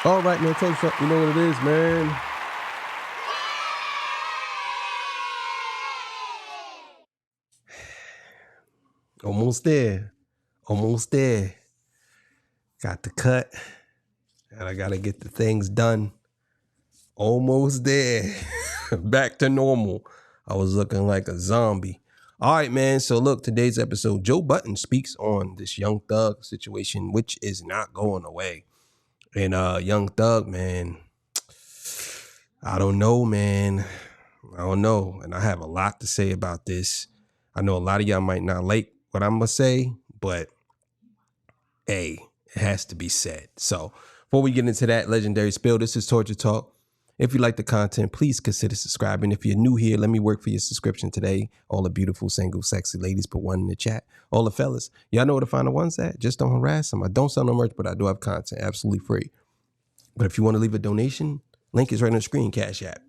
All right, man, tell you something. You know what it is, man. Almost there. Almost there. Got the cut. And I got to get the things done. Almost there. Back to normal. I was looking like a zombie. All right, man. So look, today's episode, Joe Budden speaks on this Young Thug situation, which is not going away. And Young Thug, man, I don't know, man. I don't know. And I have a lot to say about this. I know a lot of y'all might not like what I'm going to say, but hey, it has to be said. So before we get into that legendary spill, this is Torture Talk. If you like the content, please consider subscribing. If you're new here, let me work for your subscription today. All the beautiful, single, sexy ladies, put one in the chat. All the fellas, y'all know where to find the ones at. Just don't harass them. I don't sell no merch, but I do have content absolutely free. But if you want to leave a donation, link is right on the screen, Cash App.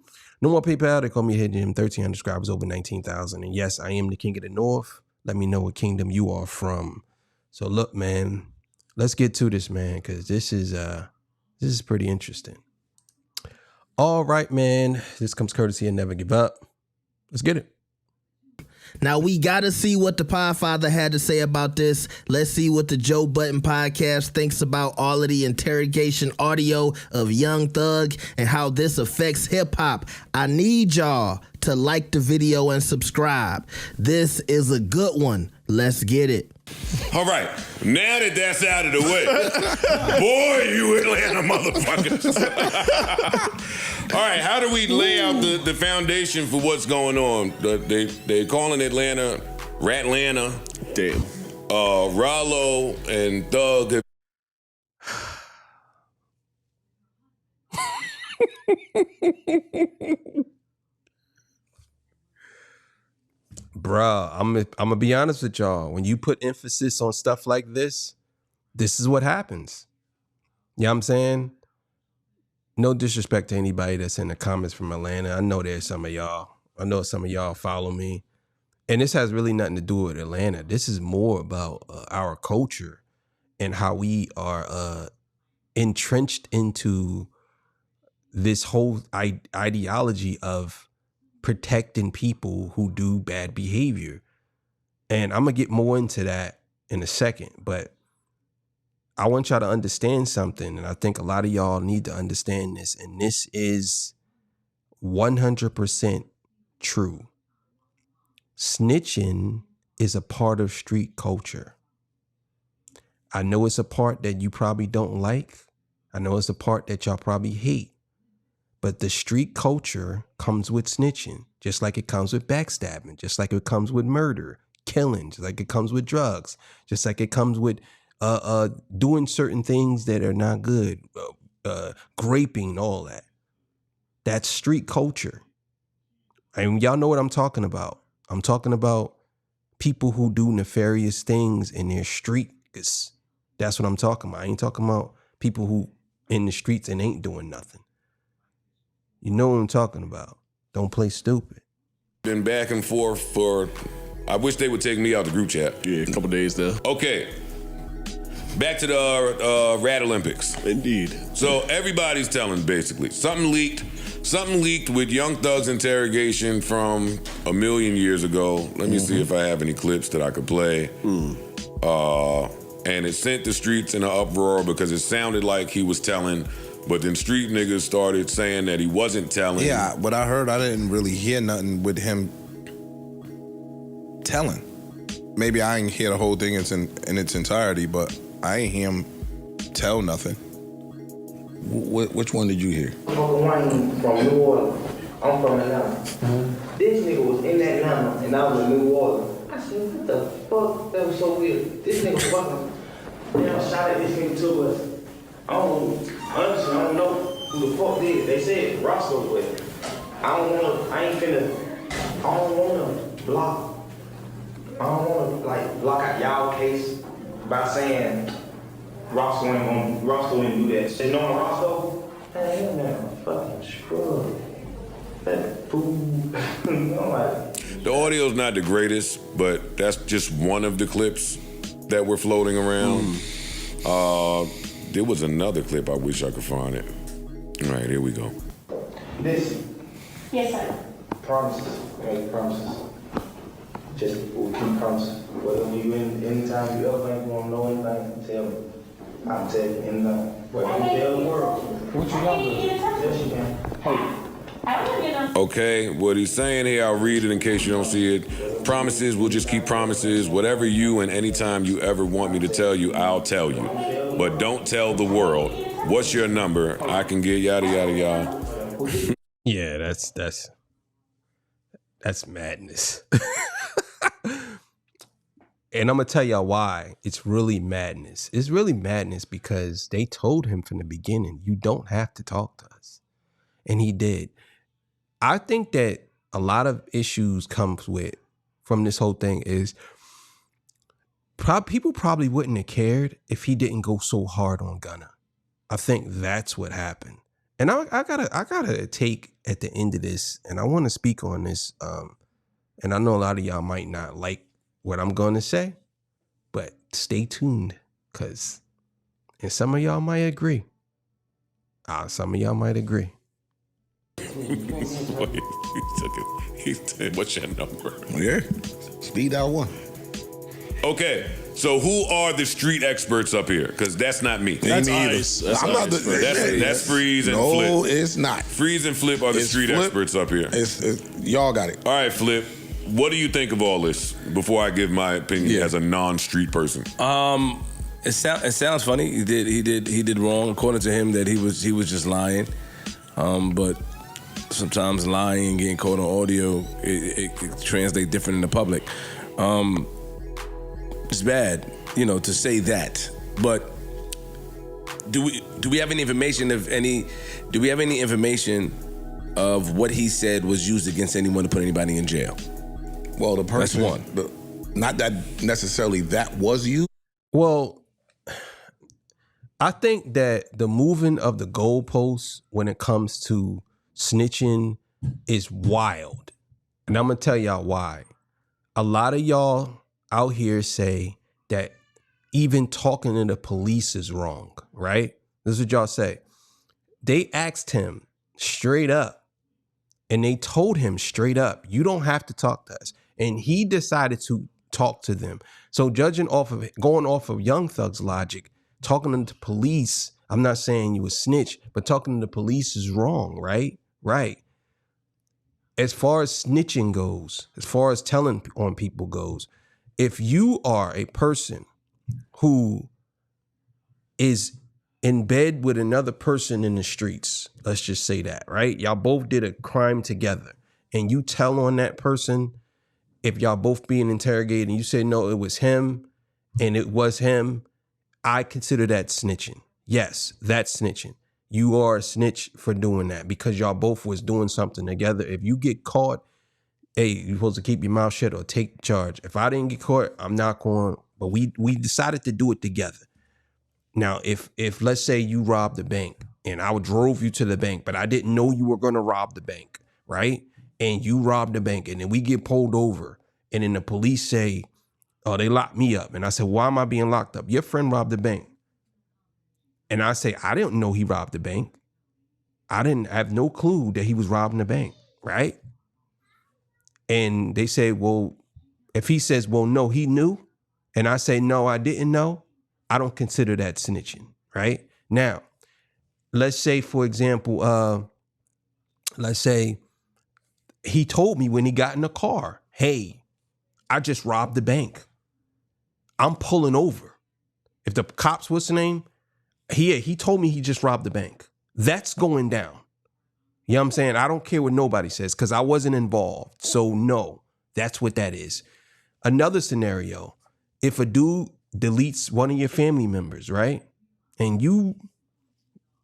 No more PayPal. They call me Hidden. 1,300 subscribers, over 19,000. And yes, I am the king of the north. Let me know what kingdom you are from. So look, man, let's get to this, man, because this is pretty interesting. All right, man. This comes courtesy of Never Give Up. Let's get it. Now, we got to see what the Podfather had to say about this. Let's see what the Joe Budden podcast thinks about all of the interrogation audio of Young Thug and how this affects hip-hop. I need y'all to like the video and subscribe. This is a good one. Let's get it. All right, now that that's out of the way, boy, you Atlanta motherfuckers. All right, how do we lay out the foundation for what's going on? They calling Atlanta Ratlanta. Damn. Rollo and Thug. Bruh, I'm gonna be honest with y'all. When you put emphasis on stuff like this is what happens. You know what I'm saying? No disrespect to anybody that's in the comments from Atlanta. I know there's some of y'all. I know some of y'all follow me. And this has really nothing to do with Atlanta. This is more about our culture and how we are entrenched into this whole ideology of protecting people who do bad behavior. And I'm gonna get more into that in a second, but I want y'all to understand something, and I think a lot of y'all need to understand this, and this is 100% true. Snitching is a part of street culture. I know it's a part that you probably don't like. I know it's a part that y'all probably hate. But the street culture comes with snitching, just like it comes with backstabbing, just like it comes with murder, killing, just like it comes with drugs, just like it comes with doing certain things that are not good, graping, all that. That's street culture. And y'all know what I'm talking about. I'm talking about people who do nefarious things in their street. That's what I'm talking about. I ain't talking about people who in the streets and ain't doing nothing. You know what I'm talking about. Don't play stupid. Been back and forth for, I wish they would take me out the group chat. Yeah, a couple days there. Okay, back to the Rat Olympics. Indeed. So everybody's telling basically, something leaked with Young Thug's interrogation from a million years ago. Let me see if I have any clips that I could play. And it sent the streets in an uproar because it sounded like he was telling. But then street niggas started saying that he wasn't telling. Yeah, what I heard, I didn't really hear nothing with him telling. Maybe I ain't hear the whole thing in its entirety, but I ain't hear him tell nothing. Which one did you hear? Uncle Wayne from New Orleans. I'm from Atlanta. This nigga was in Atlanta and I was in New Orleans. I said, what the fuck? That was so weird. This nigga fucking, shot at this nigga to us. Honestly, I don't know who the fuck did. They said Roscoe, but I don't wanna block out y'all case by saying Roscoe ain't do that. Say no Roscoe? Man, that fucking scrub. That fool. I'm like, The audio's not the greatest, but that's just one of the clips that were floating around. There was another clip. I wish I could find it. All right, here we go. Listen. Yes, sir. Promises. Make promises. Just we'll keep promises. Whatever you anytime you ever think you want to know anything, tell me. I'll tell you anything. Whatever you tell the world. What you got? Yes, you can. Okay, what he's saying here, I'll read it in case you don't see it. Promises, we'll just keep promises. Whatever you and anytime you ever want me to tell you, I'll tell you. But don't tell the world. What's your number? I can get yada yada yada. Yeah, that's madness. And I'm gonna tell y'all why it's really madness. It's really madness because they told him from the beginning, you don't have to talk to us. And he did. I think that a lot of issues comes with from this whole thing is people probably wouldn't have cared if he didn't go so hard on Gunna. I think that's what happened. And I gotta take at the end of this, and I want to speak on this. And I know a lot of y'all might not like what I'm going to say, but stay tuned, and some of y'all might agree. Some of y'all might agree. He said, what's your number? Yeah. Speed out one. Okay, so who are the street experts up here? Because that's not me. That's Ice. I'm not the, That's Freeze and Flip. No, it's not. Freeze and Flip are the street Flip. experts up here. Y'all got it. All right, Flip. What do you think of all this? Before I give my opinion as a non-street person. It sounds funny. He did wrong. According to him, that he was just lying. But sometimes lying and getting caught on audio, it translates different in the public. It's bad, to say that. But do we have any information do we have any information of what he said was used against anyone to put anybody in jail? Well, the person, that's one. Not that necessarily that was you. Well, I think that the moving of the goalposts when it comes to snitching is wild. And I'm going to tell y'all why. A lot of y'all out here say that even talking to the police is wrong, right? This is what y'all say. They asked him straight up, and they told him straight up, you don't have to talk to us. And he decided to talk to them. So going off of Young Thug's logic, talking to the police, I'm not saying you a snitch, but talking to the police is wrong, right? Right. As far as snitching goes, as far as telling on people goes, if you are a person who is in bed with another person in the streets, let's just say that, right? Y'all both did a crime together and you tell on that person, if y'all both being interrogated and you say, no, it was him and it was him, I consider that snitching. Yes, that's snitching. You are a snitch for doing that because y'all both was doing something together. If you get caught, hey, you're supposed to keep your mouth shut or take charge. If I didn't get caught, I'm not going, but we decided to do it together. Now, if let's say you robbed the bank and I drove you to the bank, but I didn't know you were going to rob the bank, right? And you robbed the bank and then we get pulled over and then the police say, oh, they locked me up. And I said, why am I being locked up? Your friend robbed the bank. And I say, I didn't know he robbed the bank. I didn't have no clue that he was robbing the bank, right? And they say, well, if he says, well, no, he knew. And I say, no, I didn't know. I don't consider that snitching, right? Now, let's say, for example, let's say he told me when he got in the car, hey, I just robbed the bank. I'm pulling over. If the cops, what's the name? He told me he just robbed the bank. That's going down. You know what I'm saying? I don't care what nobody says because I wasn't involved. So no, that's what that is. Another scenario, if a dude deletes one of your family members, right? And you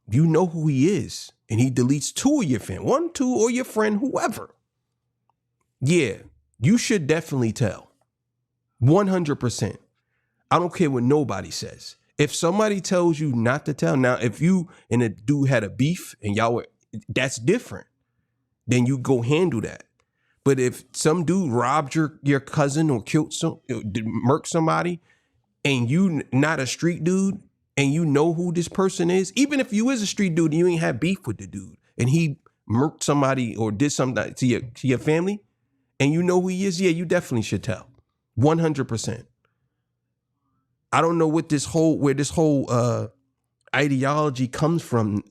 know who he is, and he deletes two of your family, 1, 2, or your friend, whoever. Yeah, you should definitely tell. 100%. I don't care what nobody says. If somebody tells you not to tell, now if you and a dude had a beef and y'all were, that's different. Then you go handle that. But if some dude robbed your cousin or killed murked somebody, and you not a street dude, and you know who this person is, even if you is a street dude and you ain't had beef with the dude and he murked somebody or did something to your family and you know who he is, yeah, you definitely should tell. 100%. I don't know where this whole ideology comes from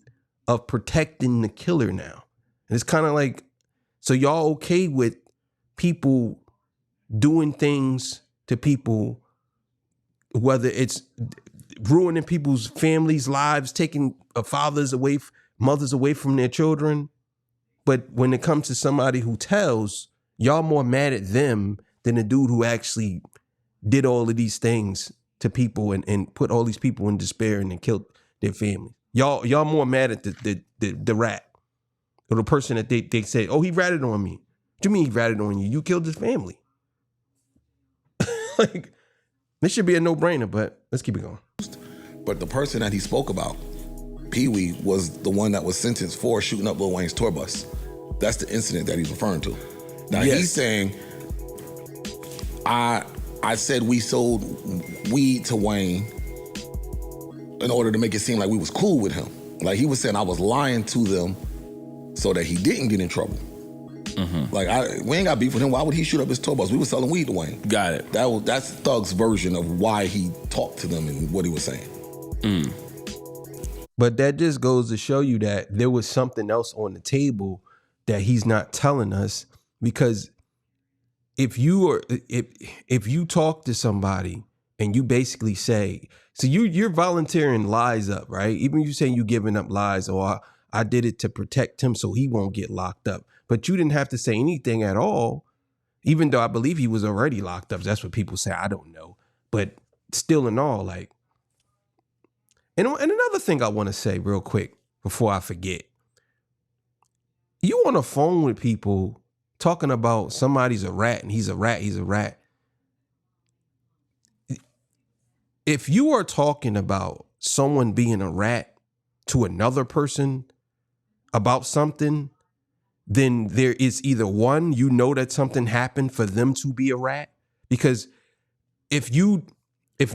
of protecting the killer now. And it's kind of like, so y'all okay with people doing things to people, whether it's ruining people's families' lives, taking mothers away from their children. But when it comes to somebody who tells, y'all more mad at them than the dude who actually did all of these things to people and put all these people in despair and then killed their family. Y'all more mad at the rat or the person that they say, oh, he ratted on me. What do you mean he ratted on you? You killed his family. Like, this should be a no-brainer, but let's keep it going. But the person that he spoke about, Pee-wee, was the one that was sentenced for shooting up Lil Wayne's tour bus. That's the incident that he's referring to. Now he's saying, I said we sold weed to Wayne in order to make it seem like we was cool with him. Like he was saying I was lying to them so that he didn't get in trouble. Mm-hmm. Like we ain't got beef with him. Why would he shoot up his tour bus? We were selling weed to Wayne. Got it. That's Thug's version of why he talked to them and what he was saying. Mm. But that just goes to show you that there was something else on the table that he's not telling us. Because if you talk to somebody and you basically say, so you're volunteering lies up, right? Even you saying you giving up lies, or I did it to protect him so he won't get locked up. But you didn't have to say anything at all, even though I believe he was already locked up. That's what people say. I don't know. But still in all, like, and another thing I want to say real quick before I forget. You on the phone with people talking about somebody's a rat and he's a rat. If you are talking about someone being a rat to another person about something, then there is either one, you know that something happened for them to be a rat. Because if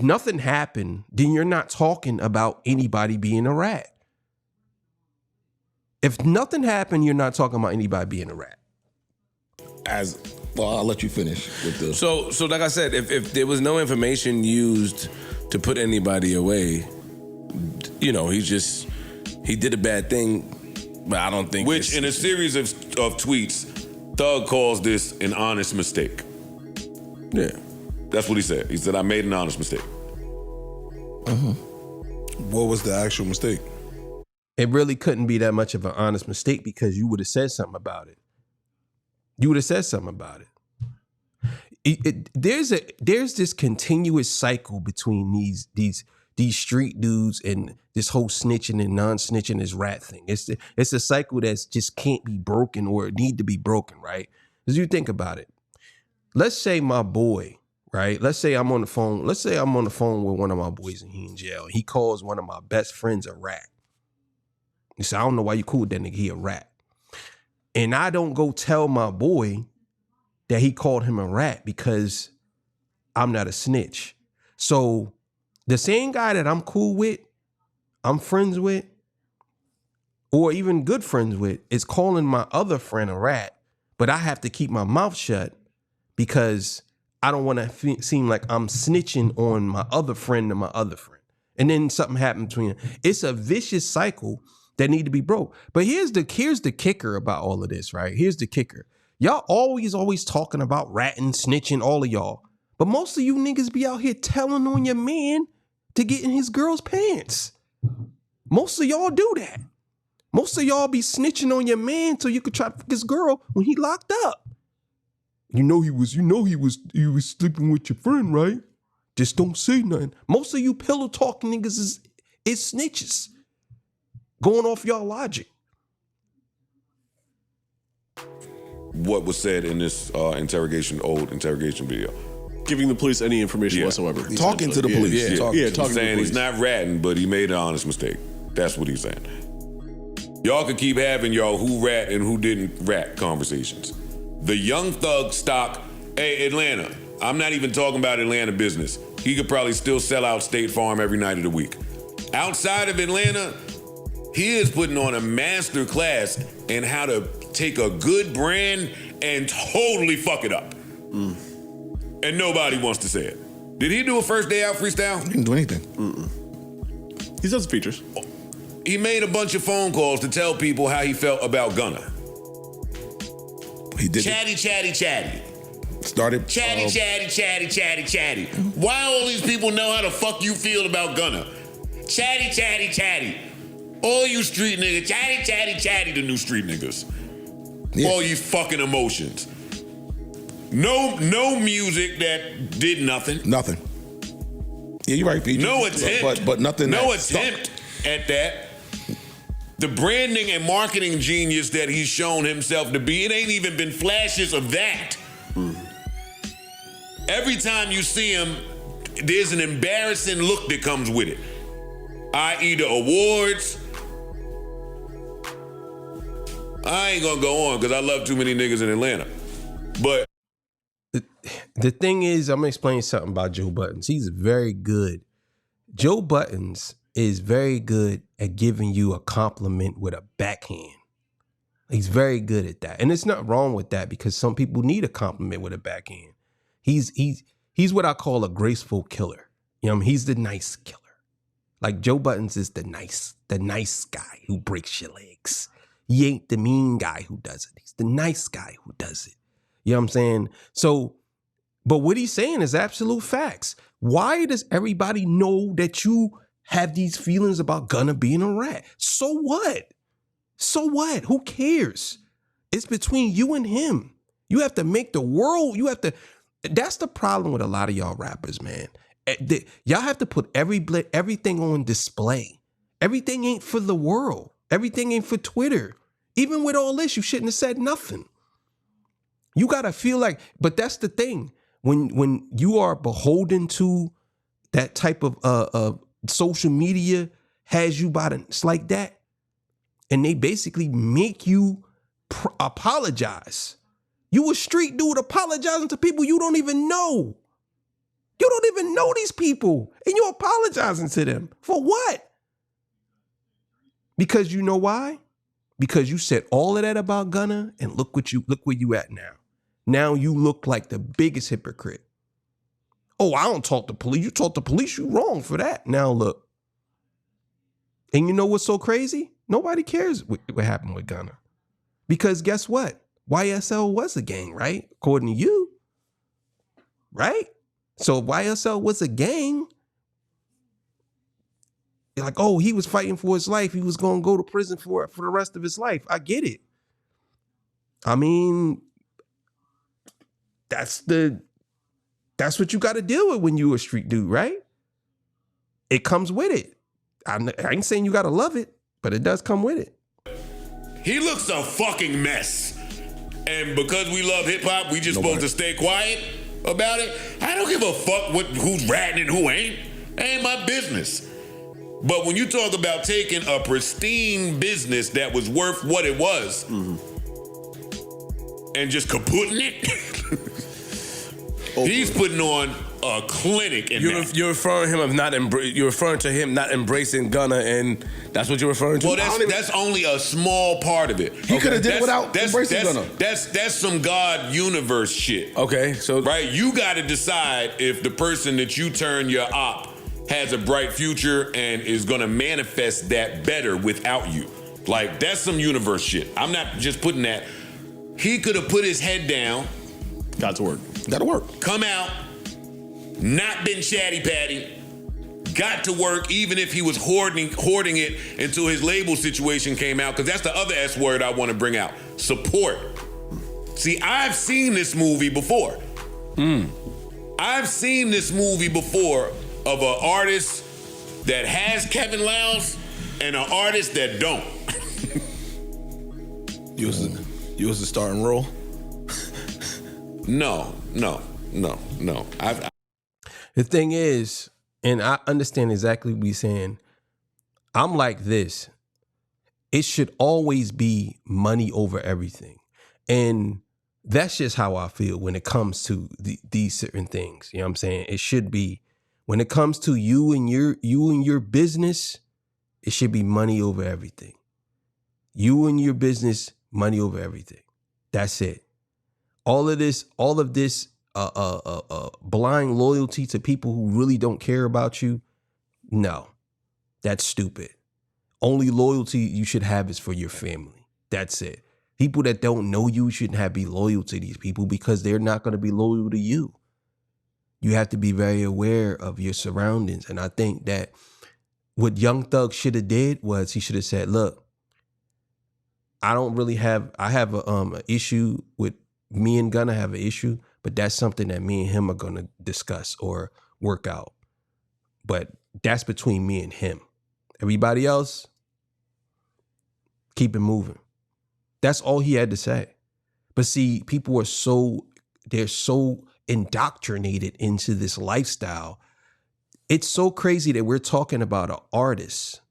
nothing happened, then you're not talking about anybody being a rat. If nothing happened, you're not talking about anybody being a rat. I'll let you finish with the. So like I said, if there was no information used to put anybody away, you know, he did a bad thing. But I don't think. Which in a series of tweets, Thug calls this an honest mistake. Yeah. That's what he said. He said, I made an honest mistake. Mm-hmm. What was the actual mistake? It really couldn't be that much of an honest mistake because you would have said something about it. There's this continuous cycle between these street dudes and this whole snitching and non-snitching is rat thing. It's a cycle that's just can't be broken or need to be broken, right? As you think about it, let's say my boy, right? Let's say I'm on the phone with one of my boys and he in jail. He calls one of my best friends a rat. He said, I don't know why you cool with that nigga, he a rat. And I don't go tell my boy that he called him a rat because I'm not a snitch. So the same guy that I'm cool with, I'm friends with, or even good friends with, is calling my other friend a rat, but I have to keep my mouth shut because I don't want to seem like I'm snitching on my other friend and my other friend. And then something happened between them. It's a vicious cycle that need to be broke. But here's the kicker about all of this, right? Here's the kicker. Y'all always talking about ratting, snitching, all of y'all. But most of you niggas be out here telling on your man to get in his girl's pants. Most of y'all do that. Most of y'all be snitching on your man so you could try to fuck his girl when he locked up. You know he was sleeping with your friend, right? Just don't say nothing. Most of you pillow talking niggas is snitches. Going off y'all logic. What was said in this old interrogation video? Giving the police any information whatsoever. Talking to the police. Talking He's to the saying police. he's not ratting, but he made an honest mistake. That's what he's saying. Y'all could keep having y'all who rat and who didn't rat conversations. The Young Thug stock, hey, Atlanta, I'm not even talking about Atlanta business. He could probably still sell out State Farm every night of the week. outside of Atlanta, he is putting on a master class in how to take a good brand and totally fuck it up. And nobody wants to say it. Did he do a first day out freestyle? He didn't do anything. He does features. He made a bunch of phone calls to tell people how he felt about Gunna. He did Chatty. Started Chatty. Why all these people know how the fuck you feel about Gunna? Chatty. All you street niggas, chatty, the new street niggas. Yeah. All you fucking emotions. No music that did nothing. Nothing. Yeah, you're right, PG. No attempt. But nothing. No that attempt stuck. at that. The branding and marketing genius that he's shown himself to be, it ain't even been flashes of that. Every time you see him, there's an embarrassing look that comes with it. I.e. the awards. I ain't gonna go on because I love too many niggas in Atlanta. But the thing is, I'm gonna explain something about Joe Buttons. He's very good. Joe Buttons is very good at giving you a compliment with a backhand. He's very good at that. And it's not wrong with that because some people need a compliment with a backhand. He's what I call a graceful killer. You know, he's the nice killer. Like Joe Buttons is the nice guy who breaks your legs. He ain't the mean guy who does it. He's the nice guy who does it. You know what I'm saying? So, but what he's saying is absolute facts. Why does everybody know that you have these feelings about Gunna being a rat? So what? So what? Who cares? It's between you and him. You have to make the world, that's the problem with a lot of y'all rappers, man. Y'all have to put everything on display. Everything ain't for the world. Everything ain't for Twitter. Even with all this, you shouldn't have said nothing. You gotta feel like, but that's the thing. When you are beholden to that type of social media has you by it's like that, and they basically make you apologize. You a street dude apologizing to people you don't even know. You don't even know these people, and you're apologizing to them for what? Because you know why? Because you said all of that about Gunna, and look where you at now. Now you look like the biggest hypocrite. Oh, I don't talk to police. You talk to police, you wrong for that. Now look. And you know what's so crazy? Nobody cares what happened with Gunna. Because guess what? YSL was a gang, right? According to you. Right? So if YSL was a gang, you're like, oh, he was fighting for his life. He was going to go to prison for the rest of his life. I get it. I mean, that's what you got to deal with when you a street dude, right? It comes with it. I ain't saying you got to love it, but it does come with it. he looks a fucking mess. And because we love hip hop, we just supposed to stay quiet about it. I don't give a fuck who's ratting and who ain't. That ain't my business. But when you talk about taking a pristine business that was worth what it was and just kaputting it, he's putting on a clinic in that. You're referring to him not embracing Gunna, and that's what you're referring to? Well, that's only a small part of it. He could have did it without embracing Gunna. That's some God universe shit. Okay, so right, you got to decide if the person that you turn your op has a bright future and is going to manifest that better without you. Like, that's some universe shit. I'm not just putting that. He could have put his head down. Got to work. Got to work. Come out, not been chatty patty, got to work even if he was hoarding it until his label situation came out, because that's the other S word I want to bring out. Support. See, I've seen this movie before. I've seen this movie before of an artist that has Kevin Lowndes and an artist that don't. You was the starting role? No. The thing is, and I understand exactly what you're saying, I'm like this. It should always be money over everything. And that's just how I feel when it comes to these certain things. You know what I'm saying? It should be, when it comes to you and your business, It should be money over everything. You and your business, money over everything. That's it. All of this blind loyalty to people who really don't care about you, no, that's stupid. Only loyalty you should have is for your family. That's it. People that don't know you shouldn't be loyal to these people because they're not going to be loyal to you. You have to be very aware of your surroundings. And I think that what Young Thug should have did was he should have said, look, I have an issue with me and Gunna have an issue, but that's something that me and him are going to discuss or work out. But that's between me and him. Everybody else, keep it moving. That's all he had to say. But see, people are they're so indoctrinated into this lifestyle. It's so crazy that we're talking about an artist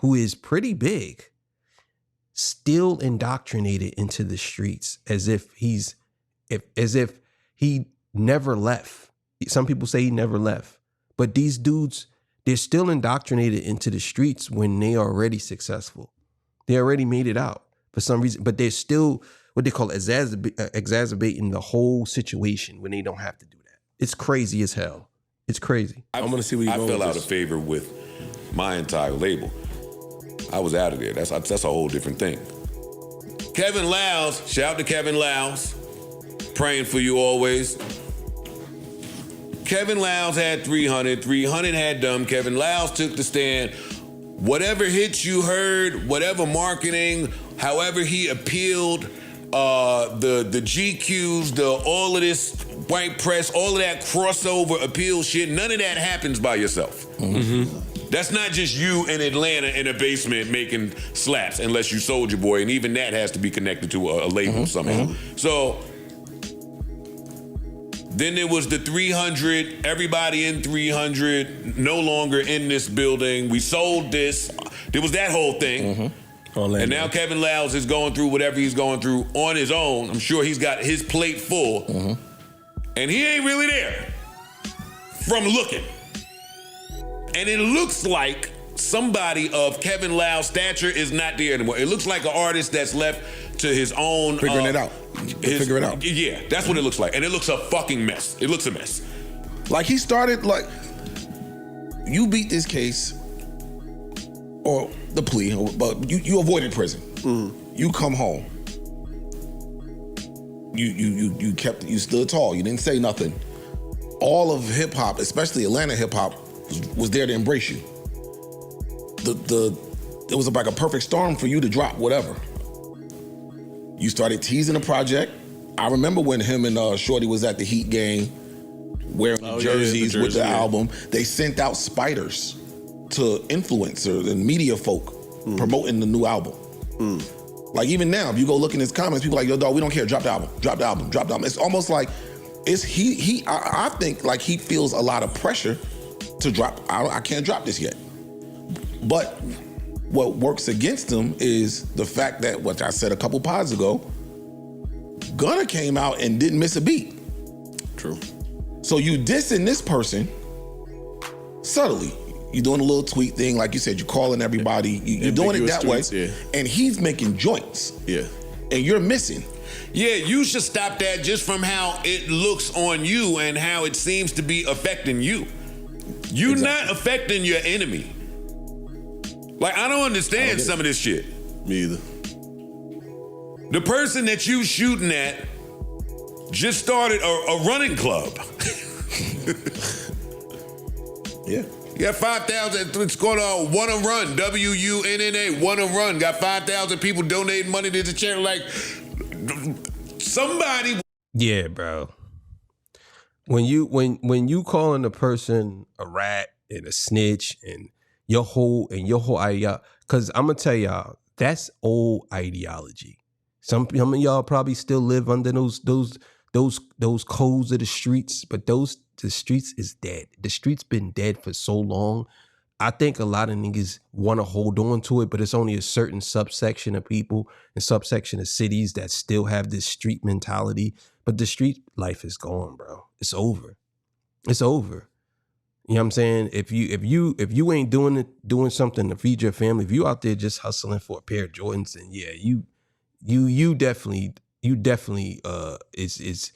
who is pretty big, still indoctrinated into the streets as if he never left. Some people say he never left. But these dudes, they're still indoctrinated into the streets when they are already successful. They already made it out for some reason, but they're still what they call exacerbating the whole situation when they don't have to do that. It's crazy as hell. It's crazy. I want to see what you I fell out of favor with my entire label. I was out of there. That's a whole different thing. Kevin Lows, shout out to Kevin Lows. Praying for you always. Kevin Lows had 300. 300 had dumb. Kevin Lows took the stand. Whatever hits you heard, whatever marketing, however he appealed, the GQs, all of this white press, all of that crossover appeal shit, none of that happens by yourself. Mm-hmm. That's not just you in Atlanta in a basement making slaps, unless you Soulja Boy, and even that has to be connected to a label somehow. Mm-hmm. So then there was the 300, everybody in 300, no longer in this building. We sold this. There was that whole thing. Mm-hmm. And now Kevin Lows is going through whatever he's going through on his own. I'm sure he's got his plate full. Mm-hmm. And he ain't really there from looking. And it looks like somebody of Kevin Lows' stature is not there anymore. It looks like an artist that's left to his own... Figure it out. Yeah, that's what it looks like. And it looks a fucking mess. It looks a mess. Like he started, like, you beat this case, or the plea, but you avoided prison. Mm-hmm. You come home. You stood tall. You didn't say nothing. All of hip hop, especially Atlanta hip hop, was there to embrace you. It was like a perfect storm for you to drop whatever. You started teasing the project. I remember when him and Shorty was at the Heat game, wearing jerseys with the album. They sent out spiders to influencers and media folk promoting the new album. Like even now, if you go look in his comments, people are like, yo, dog, we don't care. Drop the album. Drop the album. Drop the album. It's almost like I think like he feels a lot of pressure to drop. I can't drop this yet. But what works against him is the fact that, what I said a couple pods ago, Gunna came out and didn't miss a beat. True. So you dissing this person subtly. You're doing a little tweet thing, like you said, you're calling everybody, you're doing it that tweets, way, and he's making joints. Yeah. And you're missing. Yeah, you should stop that just from how it looks on you and how it seems to be affecting you. You're not affecting your enemy. Like, I don't understand some of this shit. Me either. The person that you shooting at just started a running club. Yeah. You got 5,000, it's called Wanna Run, WUNNA, Wanna Run. Got 5,000 people donating money to the charity. Like, somebody. Yeah, bro. When you calling a person a rat and a snitch and your whole idea, because I'm gonna tell y'all, that's old ideology. Some of y'all probably still live under those codes of the streets, but the streets is dead. The streets been dead for so long. I think a lot of niggas want to hold on to it, but it's only a certain subsection of people and subsection of cities that still have this street mentality. But the street life is gone, bro. It's over. It's over. You know what I'm saying? If you ain't doing something to feed your family, if you out there just hustling for a pair of Jordans, then yeah, you definitely is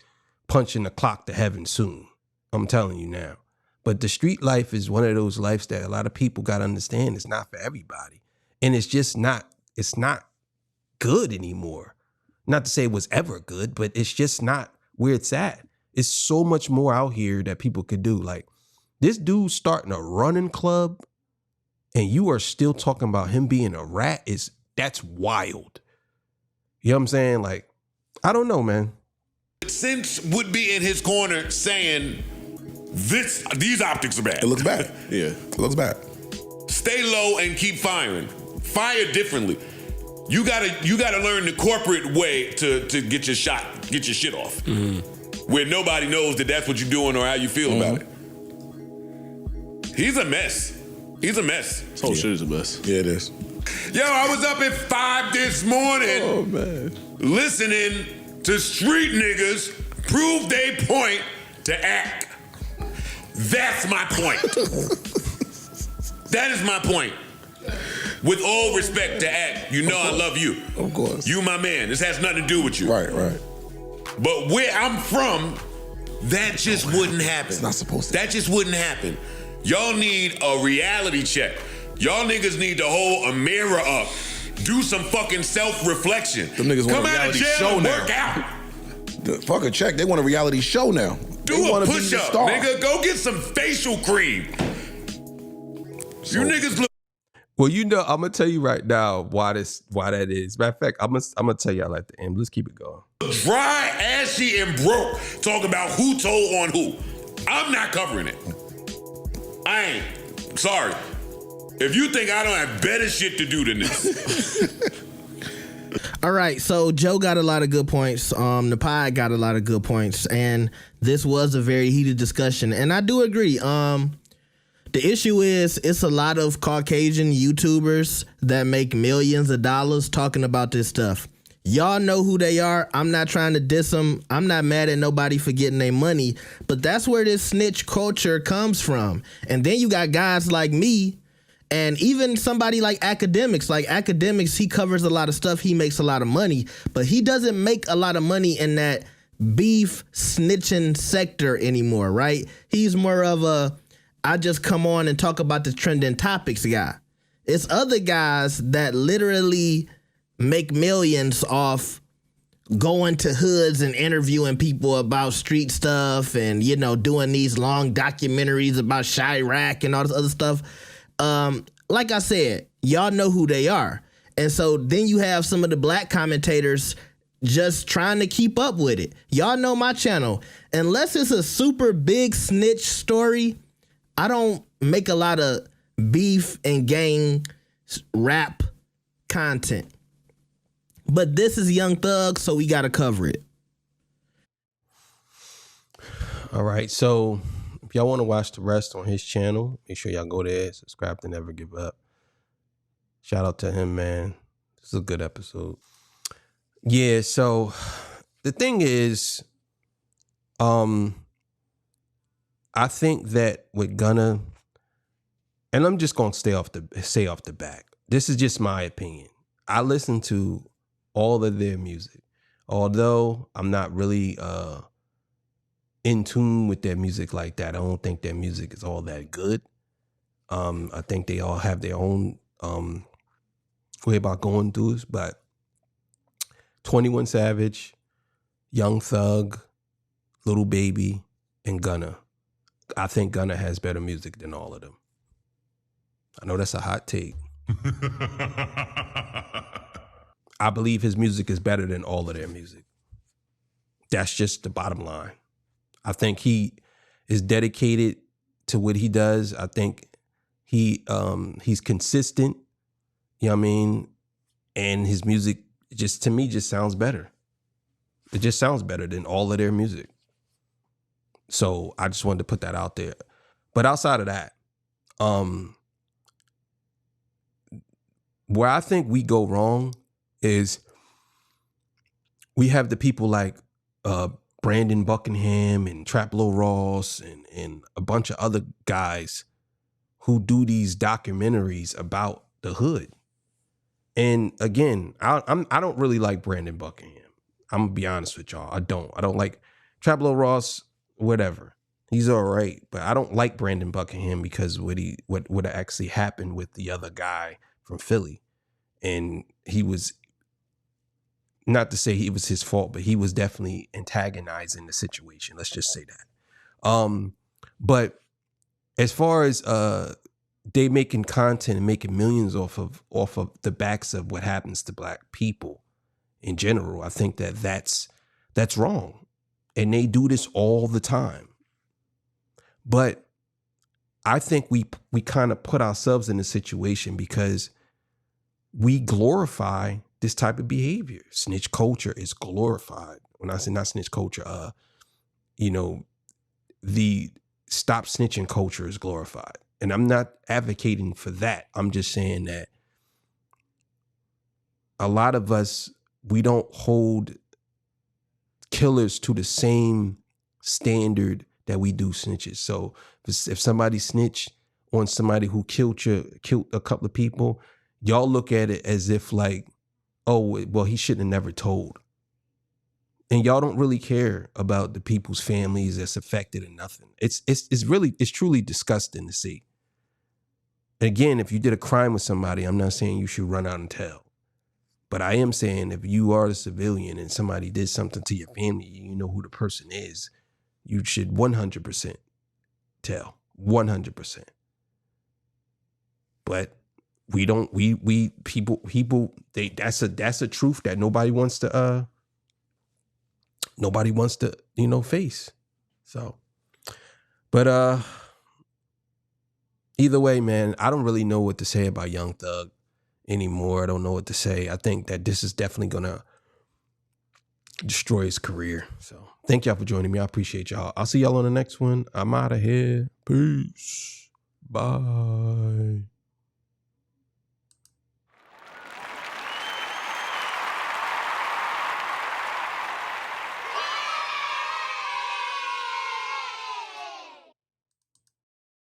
punching the clock to heaven soon. I'm telling you now. But the street life is one of those lives that a lot of people got to understand. It's not for everybody, and it's not good anymore. Not to say it was ever good, but it's just not where it's at. It's so much more out here that people could do. Like this dude starting a running club, and you are still talking about him being a rat. That's wild. You know what I'm saying? Like, I don't know, man. Since would be in his corner saying, these optics are bad. It looks bad. Yeah. It looks bad. Stay low and keep firing. Fire differently. You gotta learn the corporate way to get your shit off. Mm-hmm. Where nobody knows that that's what you're doing or how you feel about it. He's a mess. This whole shit is a mess. Yeah, it is. Yo, I was up at 5 this morning. Oh, man. Listening to street niggas prove they point to act. That's my point. That is my point. With all respect to act, you know I love you. Of course. You my man. This has nothing to do with you. Right. But where I'm from, that just wouldn't happen. It's not supposed to. That just wouldn't happen. Y'all need a reality check. Y'all niggas need to hold a mirror up. Do some fucking self-reflection. Them niggas Come want a out of reality jail show and now. work out. Fuck a check. They want a reality show now. Do a push-up, nigga. Go get some facial cream. You niggas look. Well, you know, I'm gonna tell you right now why that is. Matter of fact, I'm gonna tell y'all at the end. Let's keep it going. Dry, ashy, and broke. Talk about who told on who. I'm not covering it. I ain't. Sorry. If you think I don't have better shit to do than this. All right, so Joe got a lot of good points. The pod got a lot of good points, and this was a very heated discussion. And I do agree. The issue is it's a lot of Caucasian YouTubers that make millions of dollars talking about this stuff. Y'all know who they are. I'm not trying to diss them. I'm not mad at nobody for getting their money, but that's where this snitch culture comes from. And then you got guys like me and even somebody like Academics. Like Academics, he covers a lot of stuff. He makes a lot of money, but he doesn't make a lot of money in that beef snitching sector anymore, right? He's more of a I just come on and talk about the trending topics guy. It's other guys that literally make millions off going to hoods and interviewing people about street stuff and, you know, doing these long documentaries about Chirac and all this other stuff. Like I said, y'all know who they are. And so then you have some of the black commentators just trying to keep up with it. Y'all know my channel. Unless it's a super big snitch story, I don't make a lot of beef and gang rap content. But this is Young Thug, so we got to cover it. All right, so if y'all want to watch the rest on his channel, make sure y'all go there, subscribe to Never Give Up. Shout out to him, man. This is a good episode. Yeah, so the thing is, I think that with Gunna, and I'm just gonna say off the back, this is just my opinion. I listen to all of their music, although I'm not really in tune with their music like that. I don't think their music is all that good. I think they all have their own way about going through this, but 21 Savage, Young Thug, Little Baby, and Gunna. I think Gunna has better music than all of them. I know that's a hot take. I believe his music is better than all of their music. That's just the bottom line. I think he is dedicated to what he does. I think he's consistent. You know what I mean? And his music just, to me, just sounds better. It just sounds better than all of their music. So I just wanted to put that out there. But outside of that, where I think we go wrong is we have the people like Brandon Buckingham and Traplo Ross and a bunch of other guys who do these documentaries about the hood. And again, I don't really like Brandon Buckingham. I'm gonna be honest with y'all. I don't like Traplo Ross, whatever. He's all right, but I don't like Brandon Buckingham because what actually happened with the other guy from Philly. And he was, not to say it was his fault, but he was definitely antagonizing the situation. Let's just say that. But as far as they making content and making millions off of the backs of what happens to black people in general, I think that's wrong. And they do this all the time. But I think we kind of put ourselves in a situation because we glorify this type of behavior. Snitch culture is glorified. When I say not snitch culture, the stop snitching culture is glorified. And I'm not advocating for that. I'm just saying that a lot of us, we don't hold killers to the same standard that we do snitches. So if somebody snitched on somebody who killed a couple of people, y'all look at it as if like, oh, well, he shouldn't have never told. And y'all don't really care about the people's families that's affected or nothing. It's truly disgusting to see. Again, if you did a crime with somebody, I'm not saying you should run out and tell. But I am saying if you are a civilian and somebody did something to your family, you know who the person is, you should 100% tell. 100%. But we don't, people, that's a truth that nobody wants to face. So, but either way, man, I don't really know what to say about Young Thug anymore. I don't know what to say. I think that this is definitely gonna destroy his career. So thank y'all for joining me. I appreciate y'all. I'll see y'all on the next one. I'm out of here. Peace. Bye.